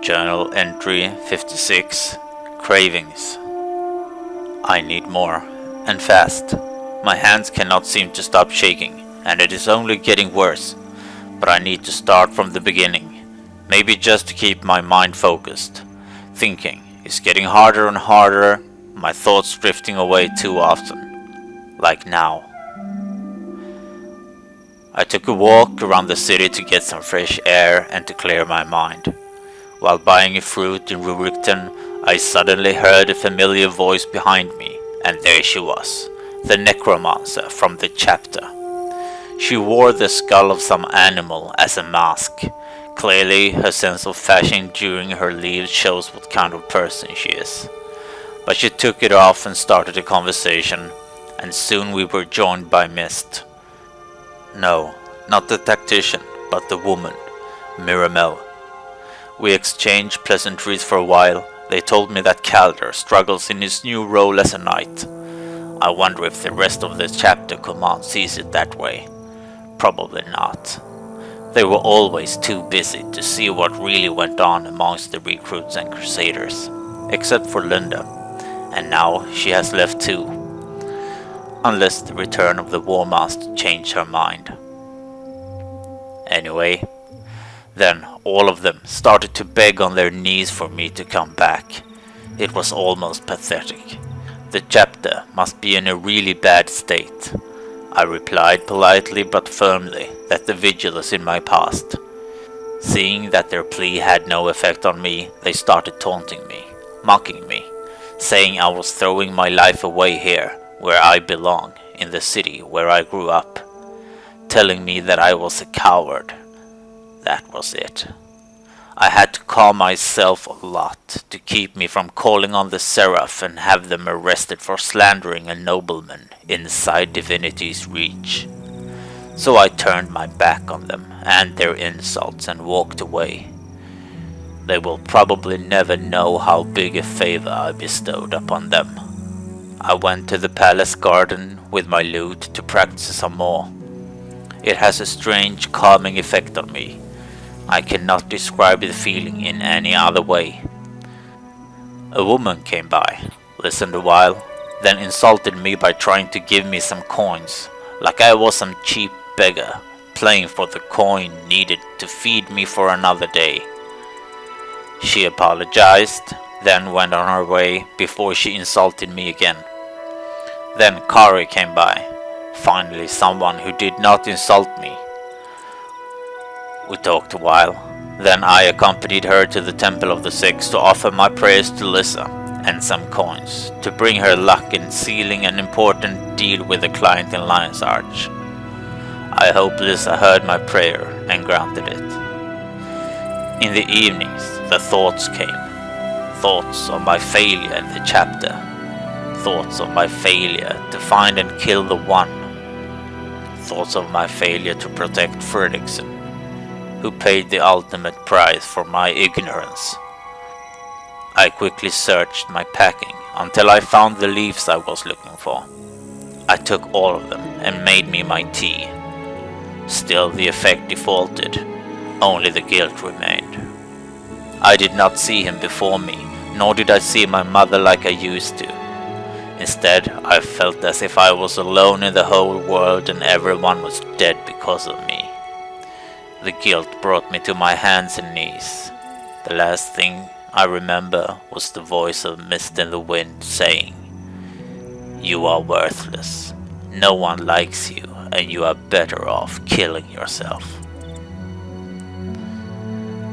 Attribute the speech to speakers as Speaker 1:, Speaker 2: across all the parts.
Speaker 1: Journal entry 56, Cravings. I need more, and fast. My hands cannot seem to stop shaking, and it is only getting worse. But I need to start from the beginning, maybe just to keep my mind focused. Thinking is getting harder and harder, my thoughts drifting away too often, like now. I took a walk around the city to get some fresh air and to clear my mind. While buying a fruit in Wulopin, I suddenly heard a familiar voice behind me, and there she was, the necromancer from the chapter. She wore the skull of some animal as a mask. Clearly, her sense of fashion during her leave shows what kind of person she is. But she took it off and started a conversation, and soon we were joined by Mist. No, not the tactician, but the woman, Miramel. We exchanged pleasantries for a while. They told me that Calder struggles in his new role as a knight. I wonder if the rest of the chapter command sees it that way. Probably not. They were always too busy to see what really went on amongst the recruits and crusaders, except for Linda, and now she has left too. Unless the return of the War Master changed her mind. Anyway, then all of them started to beg on their knees for me to come back. It was almost pathetic. The chapter must be in a really bad state. I replied politely but firmly that the vigil is in my past. Seeing that their plea had no effect on me, they started taunting me, mocking me, saying I was throwing my life away here, where I belong, in the city where I grew up, telling me that I was a coward. That was it. I had to calm myself a lot to keep me from calling on the Seraph and have them arrested for slandering a nobleman inside divinity's reach. So I turned my back on them and their insults and walked away. They will probably never know how big a favor I bestowed upon them. I went to the palace garden with my lute to practice some more. It has a strange calming effect on me. I cannot describe the feeling in any other way. A woman came by, listened a while, then insulted me by trying to give me some coins, like I was some cheap beggar, playing for the coin needed to feed me for another day. She apologized, then went on her way before she insulted me again. Then Kari came by, finally someone who did not insult me. We talked a while, then I accompanied her to the Temple of the Six to offer my prayers to Lissa and some coins to bring her luck in sealing an important deal with a client in Lion's Arch. I hope Lissa heard my prayer and granted it. In the evenings, the thoughts came. Thoughts of my failure in the chapter. Thoughts of my failure to find and kill the One. Thoughts of my failure to protect Fredrickson, who paid the ultimate price for my ignorance. I quickly searched my packing until I found the leaves I was looking for. I took all of them and made me my tea. Still the effect defaulted, only the guilt remained. I did not see him before me, nor did I see my mother like I used to. Instead, I felt as if I was alone in the whole world and everyone was dead because of me. The guilt brought me to my hands and knees. The last thing I remember was the voice of Mist in the Wind saying, "You are worthless. No one likes you, and you are better off killing yourself."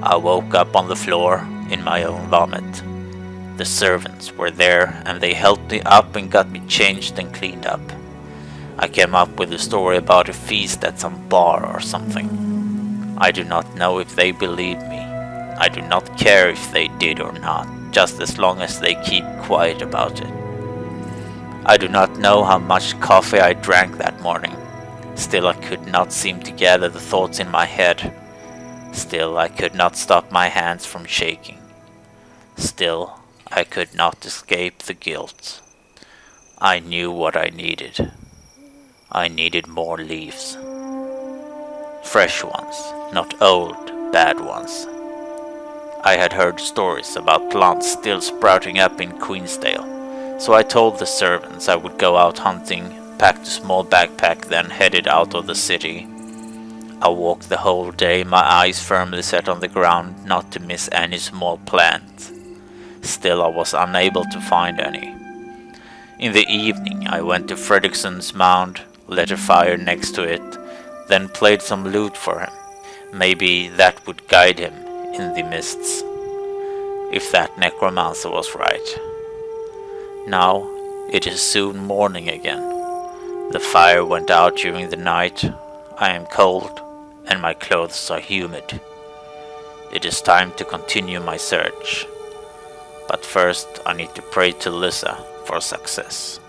Speaker 1: I woke up on the floor in my own vomit. The servants were there and they helped me up and got me changed and cleaned up. I came up with a story about a feast at some bar or something. I do not know if they believe me. I do not care if they did or not, just as long as they keep quiet about it. I do not know how much coffee I drank that morning. Still I could not seem to gather the thoughts in my head. Still I could not stop my hands from shaking. Still I could not escape the guilt. I knew what I needed. I needed more leaves. Fresh ones, not old, bad ones. I had heard stories about plants still sprouting up in Queensdale, so I told the servants I would go out hunting, packed a small backpack, then headed out of the city. I walked the whole day, my eyes firmly set on the ground, not to miss any small plant. Still, I was unable to find any. In the evening, I went to Fredrickson's mound, lit a fire next to it, then played some lute for him. Maybe that would guide him in the mists, if that necromancer was right. Now it is soon morning again. The fire went out during the night. I am cold and my clothes are humid. It is time to continue my search. But first I need to pray to Lissa for success.